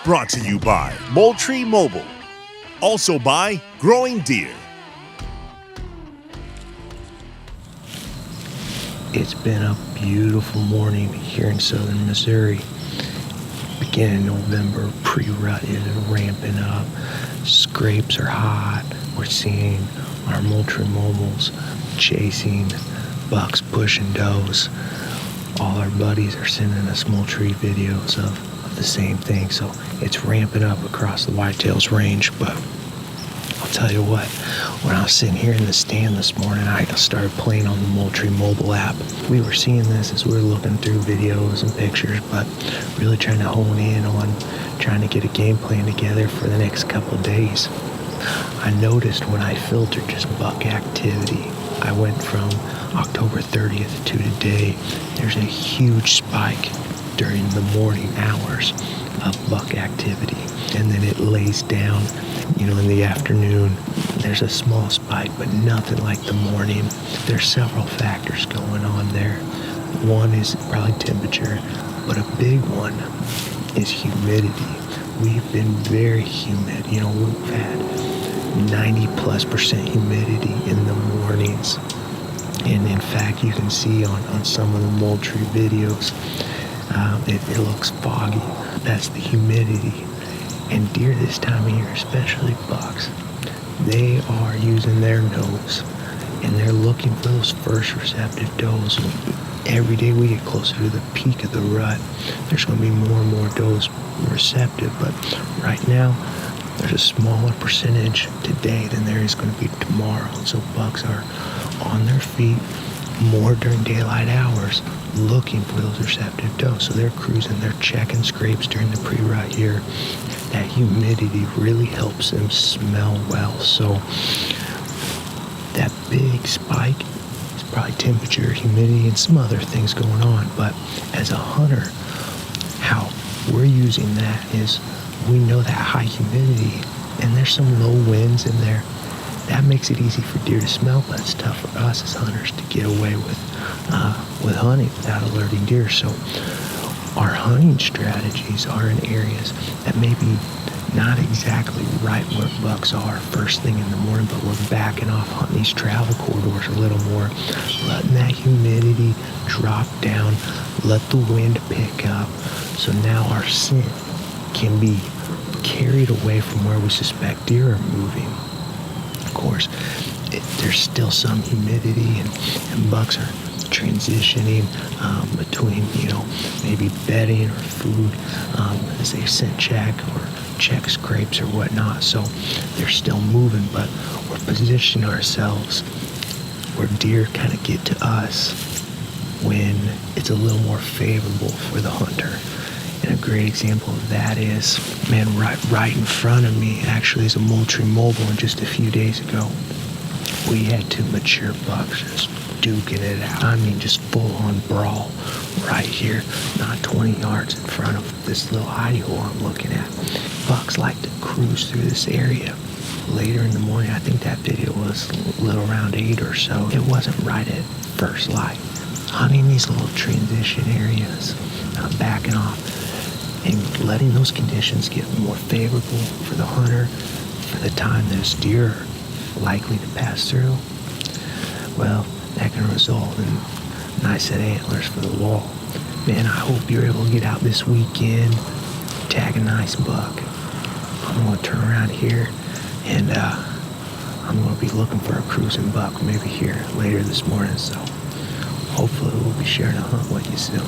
Brought to you by Moultrie Mobile. Also by Growing Deer. It's been a beautiful morning here in southern Missouri. Beginning in November, pre-rut is ramping up. Scrapes are hot. We're seeing our Moultrie Mobiles chasing bucks, pushing does. All our buddies are sending us Moultrie videos of the same thing. So it's ramping up across the Whitetails range. But I'll tell you what, when I was sitting here in the stand this morning, I started playing on the Moultrie mobile app. We were seeing this as we were looking through videos and pictures, but really trying to hone in on trying to get a game plan together for the next couple of days. I noticed when I filtered just buck activity, I went from October 30th to today, there's a huge spike during the morning hours of buck activity. And then it lays down, in the afternoon. There's a small spike, but nothing like the morning. There's several factors going on there. One is probably temperature, but a big one is humidity. We've been very humid. We've had 90+% humidity in the mornings. And in fact, you can see on some of the Moultrie videos, it looks foggy. That's the humidity. And deer this time of year, especially bucks, they are using their nose and they're looking for those first receptive does. Every day we get closer to the peak of the rut, there's going to be more and more does receptive. But right now, there's a smaller percentage today than there is going to be tomorrow. And so bucks are on their feet more during daylight hours looking for those receptive does. So they're cruising, they're checking scrapes during the pre-rut here. That humidity really helps them smell well. So that big spike is probably temperature, humidity, and some other things going on. But as a hunter, how we're using that is we know that high humidity and there's some low winds in there. That makes it easy for deer to smell, but it's tough for us as hunters to get away with hunting without alerting deer. So our hunting strategies are in areas that may be not exactly right where bucks are first thing in the morning, but we're backing off hunting these travel corridors a little more, letting that humidity drop down, let the wind pick up, so now our scent can be carried away from where we suspect deer are moving. Of course, there's still some humidity and bucks are transitioning between, maybe bedding or food as they scent check or check scrapes or whatnot. So they're still moving, but we're positioning ourselves where deer kind of get to us when it's a little more favorable for the hunter. And a great example of that is, right in front of me actually is a Moultrie Mobile, and just a few days ago we had two mature bucks just duking it out. I mean, just full-on brawl right here, not 20 yards in front of this little hidey hole I'm looking at. Bucks like to cruise through this area later in the morning. I think that video was a little around 8 or so. It wasn't right at first light. Hunting these little transition areas, backing off, and letting those conditions get more favorable for the hunter for the time those deer are likely to pass through. Well, that can result in nice set of antlers for the wall. Man, I hope you're able to get out this weekend, tag a nice buck. I'm going to turn around here and I'm going to be looking for a cruising buck maybe here later this morning. So hopefully we'll be sharing a hunt with you soon.